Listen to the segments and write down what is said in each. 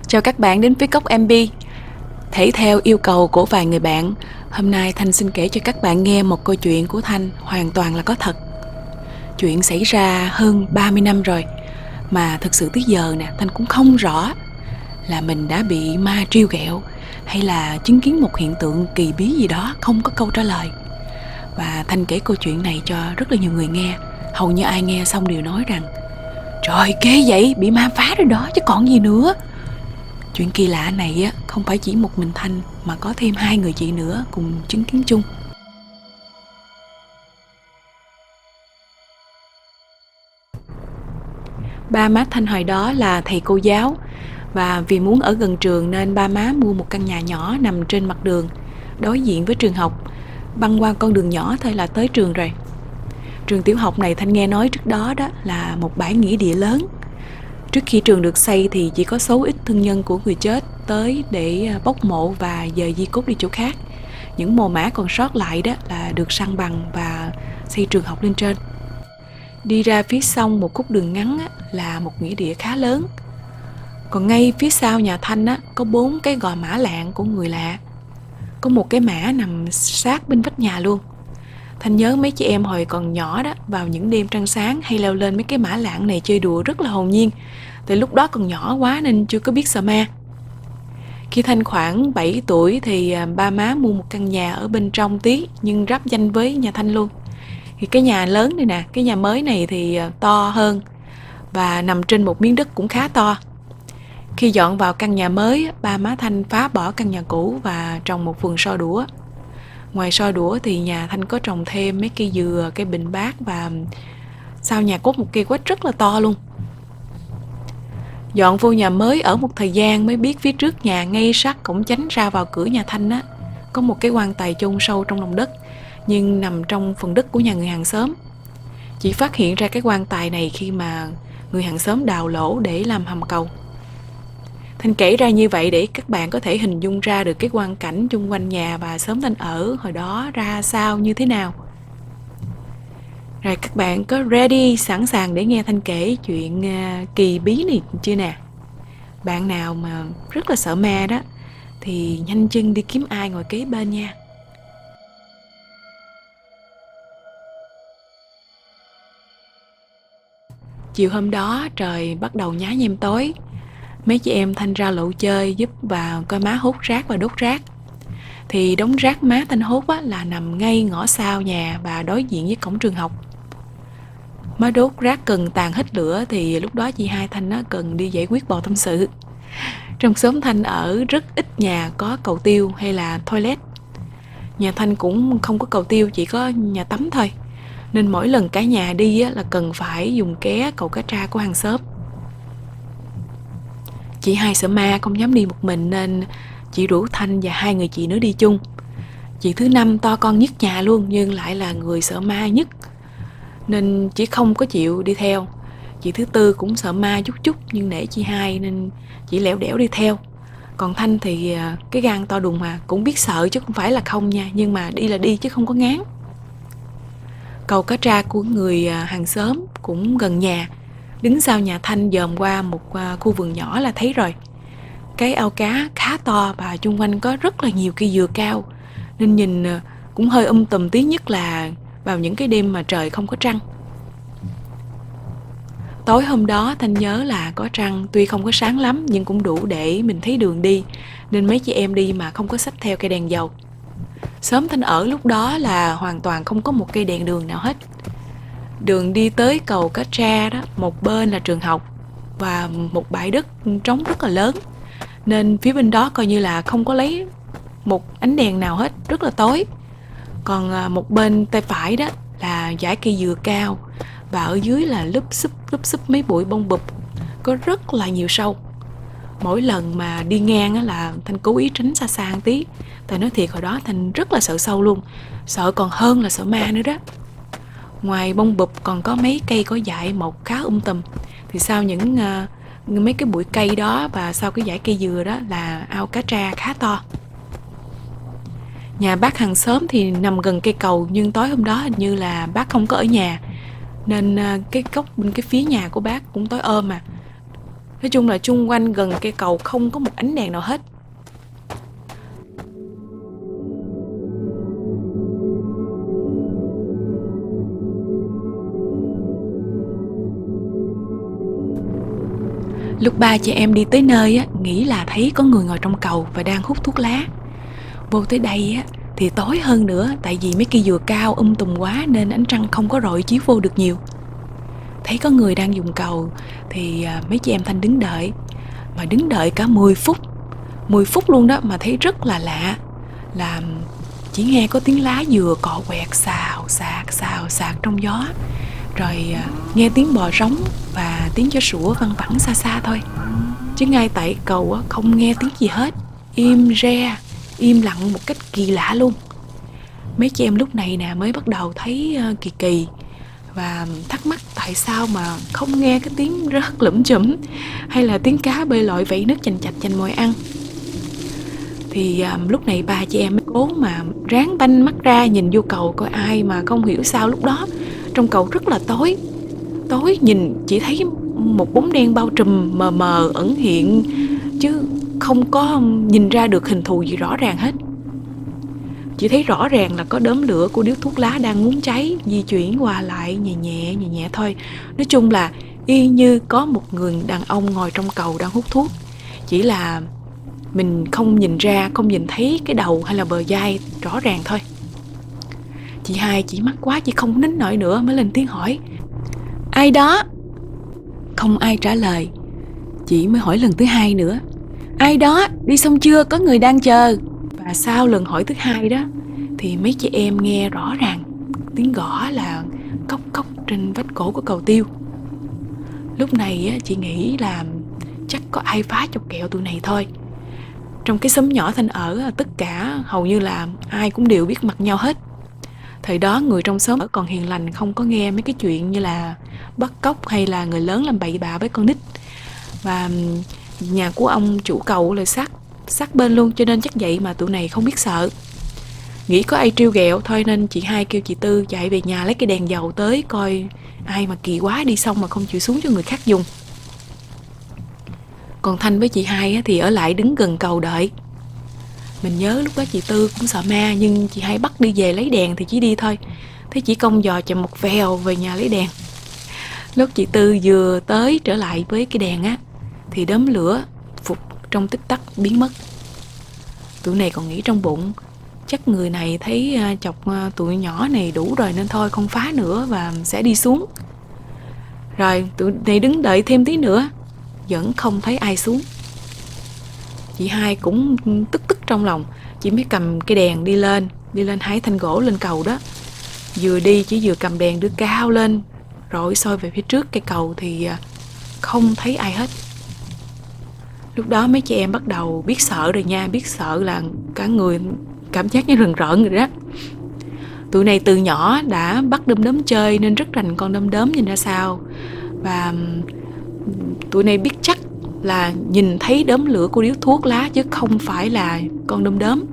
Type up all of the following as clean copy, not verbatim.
Chào các bạn đến với Cốc MB. Thể theo yêu cầu của vài người bạn, hôm nay Thanh xin kể cho các bạn nghe một câu chuyện của Thanh hoàn toàn là có thật. Chuyện xảy ra hơn 30 năm rồi, mà thực sự tới giờ nè, Thanh cũng không rõ là mình đã bị ma trêu ghẹo hay là chứng kiến một hiện tượng kỳ bí gì đó không có câu trả lời. Và Thanh kể câu chuyện này cho rất là nhiều người nghe. Hầu như ai nghe xong đều nói rằng: trời, ghê vậy, bị ma phá rồi đó chứ còn gì nữa. Chuyện kỳ lạ này á, không phải chỉ một mình Thanh mà có thêm 2 người chị nữa cùng chứng kiến chung. Ba má Thanh hồi đó là thầy cô giáo, và vì muốn ở gần trường nên ba má mua một căn nhà nhỏ nằm trên mặt đường, đối diện với trường học. Băng qua con đường nhỏ thôi là tới trường rồi. Trường tiểu học này Thanh nghe nói trước đó đó là một bãi nghĩa địa lớn. Trước khi trường được xây thì chỉ có số ít thân nhân của người chết tới để bốc mộ và dời di cốt đi chỗ khác. Những mồ mả còn sót lại đó là được san bằng và xây trường học lên trên. Đi ra phía sau một khúc đường ngắn á, là một nghĩa địa khá lớn. Còn ngay phía sau nhà Thanh á, có 4 cái gò mã lạng của người lạ. Có một cái mã nằm sát bên vách nhà luôn. Thanh nhớ mấy chị em hồi còn nhỏ đó, vào những đêm trăng sáng hay leo lên mấy cái mã lạng này chơi đùa rất là hồn nhiên. Tại lúc đó còn nhỏ quá nên chưa có biết sợ ma. Khi Thanh khoảng 7 tuổi thì ba má mua một căn nhà ở bên trong tí, nhưng ráp danh với nhà Thanh luôn. Thì cái nhà lớn này nè, cái nhà mới này thì to hơn và nằm trên một miếng đất cũng khá to. Khi dọn vào căn nhà mới, ba má Thanh phá bỏ căn nhà cũ và trồng một vườn so đũa. Ngoài so đũa thì nhà Thanh có trồng thêm mấy cây dừa, cây bình bát, và sau nhà có một cây quýt rất là to luôn. Dọn vô nhà mới ở một thời gian mới biết phía trước nhà, ngay sát cổng chánh ra vào cửa nhà Thanh á, có một cái quan tài chôn sâu trong lòng đất, nhưng nằm trong phần đất của nhà người hàng xóm. Chỉ phát hiện ra cái quan tài này khi mà người hàng xóm đào lỗ để làm hầm cầu. Thanh kể ra như vậy để các bạn có thể hình dung ra được cái quang cảnh chung quanh nhà và xóm Thanh ở hồi đó ra sao, như thế nào. Rồi các bạn có ready, sẵn sàng để nghe Thanh kể chuyện kỳ bí này chưa nè? Bạn nào mà rất là sợ ma đó thì nhanh chân đi kiếm ai ngồi kế bên nha. Chiều hôm đó trời bắt đầu nhá nhem tối. Mấy chị em Thanh ra lậu chơi giúp và coi má hút rác và đốt rác. Thì đống rác má Thanh hút á, là nằm ngay ngõ sau nhà và đối diện với cổng trường học. Má đốt rác cần tàn hết lửa thì lúc đó chị hai Thanh á, cần đi giải quyết bò tâm sự. Trong xóm Thanh ở rất ít nhà có cầu tiêu hay là toilet. Nhà Thanh cũng không có cầu tiêu, chỉ có nhà tắm thôi. Nên mỗi lần cả nhà đi á, là cần phải dùng ké cầu cá tra của hàng xóm. Chị hai sợ ma không dám đi một mình nên chị rủ Thanh và 2 người chị nữa đi chung. Chị thứ năm to con nhất nhà luôn nhưng lại là người sợ ma nhất, nên chị không có chịu đi theo. Chị thứ tư cũng sợ ma chút chút nhưng nể chị hai nên chị lẻo đẻo đi theo. Còn Thanh thì cái gan to đùng mà, cũng biết sợ chứ không phải là không nha, nhưng mà đi là đi chứ không có ngán. Cầu cá tra của người hàng xóm cũng gần nhà. Đứng sau nhà Thanh dòm qua một khu vườn nhỏ là thấy rồi. Cái ao cá khá to và chung quanh có rất là nhiều cây dừa cao, nên nhìn cũng hơi tùm tí, nhất là vào những cái đêm mà trời không có trăng. Tối hôm đó Thanh nhớ là có trăng, tuy không có sáng lắm nhưng cũng đủ để mình thấy đường đi, nên mấy chị em đi mà không có xách theo cây đèn dầu. Xóm Thanh ở lúc đó là hoàn toàn không có một cây đèn đường nào hết. Đường đi tới cầu Cá Tra đó, một bên là trường học và một bãi đất trống rất là lớn, nên phía bên đó coi như là không có lấy một ánh đèn nào hết, rất là tối. Còn một bên tay phải đó là dãy cây dừa cao, và ở dưới là lúp xúp mấy bụi bông bụp, có rất là nhiều sâu. Mỗi lần mà đi ngang á là Thanh cố ý tránh xa xa một tí, tại nói thiệt hồi đó Thanh rất là sợ sâu luôn, sợ còn hơn là sợ ma nữa đó. Ngoài bông bụp còn có mấy cây có dại mọc khá tùm. Thì sau những mấy cái bụi cây đó và sau cái dãy cây dừa đó là ao cá tra khá to. Nhà bác hàng xóm thì nằm gần cây cầu, nhưng tối hôm đó hình như là bác không có ở nhà, nên cái góc bên cái phía nhà của bác cũng tối mà. Nói chung là chung quanh gần cây cầu không có một ánh đèn nào hết. Lúc ba chị em đi tới nơi á, nghĩ là thấy có người ngồi trong cầu và đang hút thuốc lá. Vô tới đây á, thì tối hơn nữa, tại vì mấy cây dừa cao tùm quá nên ánh trăng không có rọi chiếu vô được nhiều. Thấy có người đang dùng cầu thì mấy chị em Thanh đứng đợi. Mà đứng đợi cả 10 phút 10 phút luôn đó, mà thấy rất là lạ. Là chỉ nghe có tiếng lá dừa cọ quẹt xào xạc trong gió. Rồi nghe tiếng bò rống và tiếng chó sủa văng vẳng xa xa thôi. Chứ ngay tại cầu không nghe tiếng gì hết. Im re, im lặng một cách kỳ lạ luôn. Mấy chị em lúc này nè mới bắt đầu thấy kỳ kỳ và thắc mắc tại sao mà không nghe cái tiếng rớt lủm chủm hay là tiếng cá bơi lội vẫy nước chành chạch chành mồi ăn. Thì lúc này ba chị em mới cố mà ráng banh mắt ra nhìn vô cầu coi ai, mà không hiểu sao lúc đó trong cầu rất là tối. Tối nhìn chỉ thấy một bóng đen bao trùm mờ mờ ẩn hiện, chứ không có nhìn ra được hình thù gì rõ ràng hết. Chỉ thấy rõ ràng là có đốm lửa của điếu thuốc lá đang muốn cháy, di chuyển qua lại nhẹ nhẹ thôi. Nói chung là y như có một người đàn ông ngồi trong cầu đang hút thuốc. Chỉ là mình không nhìn ra, không nhìn thấy cái đầu hay là bờ vai rõ ràng thôi. Chị hai chỉ mắc quá, chị không nín nổi nữa mới lên tiếng hỏi: "Ai đó?" Không ai trả lời. Chị mới hỏi lần thứ hai nữa: "Ai đó, đi xong chưa, có người đang chờ." Và sau lần hỏi thứ hai đó thì mấy chị em nghe rõ ràng tiếng gõ là cốc cốc trên vách cổ của cầu tiêu. Lúc này á, chị nghĩ là chắc có ai phá chọc kẹo tụi này thôi. Trong cái xóm nhỏ Thanh ở, tất cả hầu như là ai cũng đều biết mặt nhau hết. Thời đó người trong xóm ở còn hiền lành, không có nghe mấy cái chuyện như là bắt cóc hay là người lớn làm bậy bạ với con nít. Và nhà của ông chủ cầu là sát bên luôn, cho nên chắc vậy mà tụi này không biết sợ. Nghĩ có ai trêu ghẹo thôi nên chị hai kêu chị Tư chạy về nhà lấy cái đèn dầu tới coi ai mà kỳ quá đi xong mà không chịu xuống cho người khác dùng. Còn Thanh với chị hai thì ở lại đứng gần cầu đợi. Mình nhớ lúc đó chị Tư cũng sợ ma, nhưng chị hai bắt đi về lấy đèn thì chỉ đi thôi. Thế chỉ công dò chầm một vèo về nhà lấy đèn. Lúc chị Tư vừa tới trở lại với cái đèn á thì đốm lửa phục trong tích tắc biến mất. Tụi này còn nghĩ trong bụng chắc người này thấy chọc tụi nhỏ này đủ rồi nên thôi không phá nữa và sẽ đi xuống. Rồi tụi này đứng đợi thêm tí nữa, vẫn không thấy ai xuống. Chị hai cũng tức trong lòng, chị mới cầm cái đèn đi lên hái thanh gỗ lên cầu đó. Vừa đi chỉ vừa cầm đèn đưa cao lên rồi soi về phía trước cây cầu thì không thấy ai hết. Lúc đó mấy chị em bắt đầu biết sợ rồi nha, biết sợ là cả người cảm giác như rần rợn rồi đó. Tụi này từ nhỏ đã bắt đom đóm chơi nên rất rành con đom đóm nhìn ra sao. Và tụi này biết chắc là nhìn thấy đốm lửa của điếu thuốc lá chứ không phải là con đom đóm.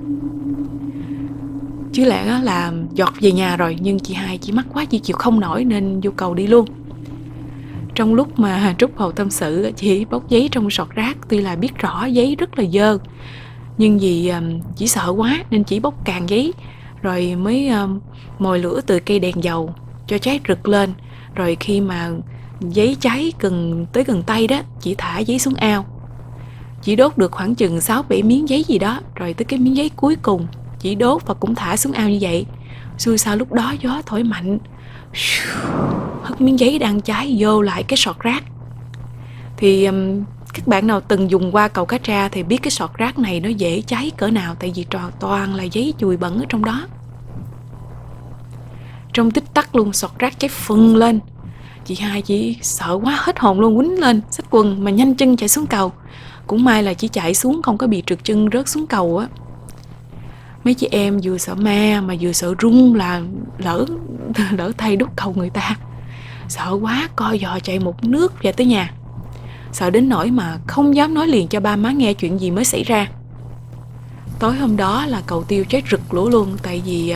Chứ lẽ là giọt về nhà rồi, nhưng chị hai chỉ mắc quá, chị chịu không nổi nên vô cầu đi luôn. Trong lúc mà trút hầu tâm sự, chị bóc giấy trong sọt rác. Tuy là biết rõ giấy rất là dơ, nhưng vì chỉ sợ quá nên chỉ bóc càng giấy. Rồi mới mồi lửa từ cây đèn dầu cho cháy rực lên. Rồi khi mà giấy cháy tới gần tay đó, chị thả giấy xuống ao. Chị đốt được khoảng chừng 6-7 miếng giấy gì đó. Rồi tới cái miếng giấy cuối cùng chị đốt và cũng thả xuống ao như vậy. Xui sao lúc đó gió thổi mạnh, hất miếng giấy đang cháy vô lại cái sọt rác. Thì các bạn nào từng dùng qua cầu Cá Tra thì biết cái sọt rác này nó dễ cháy cỡ nào, tại vì toàn là giấy chùi bẩn ở trong đó. Trong tích tắc luôn sọt rác cháy phừng lên. Chị hai chỉ sợ quá hết hồn luôn, quýnh lên xách quần mà nhanh chân chạy xuống cầu. Cũng may là chỉ chạy xuống không có bị trượt chân rớt xuống cầu á. Mấy chị em vừa sợ ma mà vừa sợ run là lỡ thay đốt cầu người ta. Sợ quá co giò chạy một nước về tới nhà. Sợ đến nỗi mà không dám nói liền cho ba má nghe chuyện gì mới xảy ra. Tối hôm đó là cầu tiêu cháy rực lửa luôn. Tại vì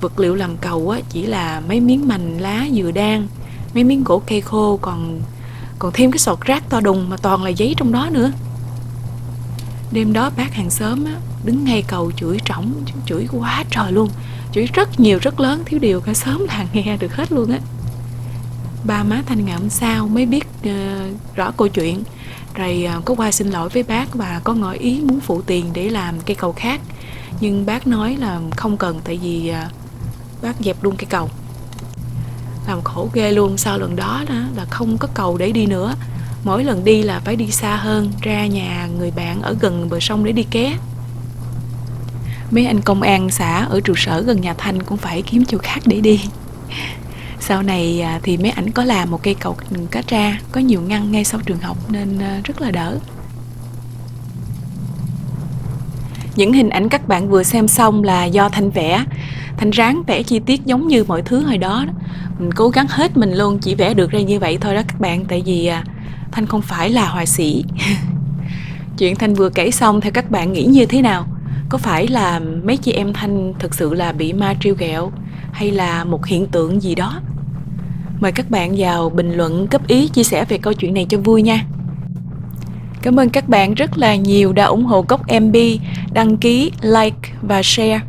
vật liệu làm cầu á, chỉ là mấy miếng mành lá dừa đan, mấy miếng gỗ cây khô, còn còn thêm cái sọt rác to đùng mà toàn là giấy trong đó nữa. Đêm đó bác hàng xóm á, đứng ngay cầu chửi trỏng, chửi quá trời luôn, chửi rất nhiều rất lớn, thiếu điều cả xóm làng nghe được hết luôn á. Ba má Thanh ngày hôm sau mới biết rõ câu chuyện, rồi có qua xin lỗi với bác và có ngỏ ý muốn phụ tiền để làm cây cầu khác, nhưng bác nói là không cần, tại vì bác dẹp luôn cây cầu. Làm khổ ghê luôn. Sau lần đó là không có cầu để đi nữa, mỗi lần đi là phải đi xa hơn, ra nhà người bạn ở gần bờ sông để đi ké. Mấy anh công an xã ở trụ sở gần nhà Thanh cũng phải kiếm chỗ khác để đi. Sau này thì mấy ảnh có làm một cây cầu cá tra, có nhiều ngăn ngay sau trường học nên rất là đỡ. Những hình ảnh các bạn vừa xem xong là do Thanh vẽ. Thanh ráng vẽ chi tiết giống như mọi thứ hồi đó. Mình cố gắng hết mình luôn, chỉ vẽ được ra như vậy thôi đó các bạn, tại vì Thanh không phải là họa sĩ. Chuyện Thanh vừa kể xong theo các bạn nghĩ như thế nào? Có phải là mấy chị em Thanh thực sự là bị ma trêu ghẹo, hay là một hiện tượng gì đó? Mời các bạn vào bình luận góp ý chia sẻ về câu chuyện này cho vui nha. Cảm ơn các bạn rất là nhiều đã ủng hộ Gốc MB, đăng ký, like và share.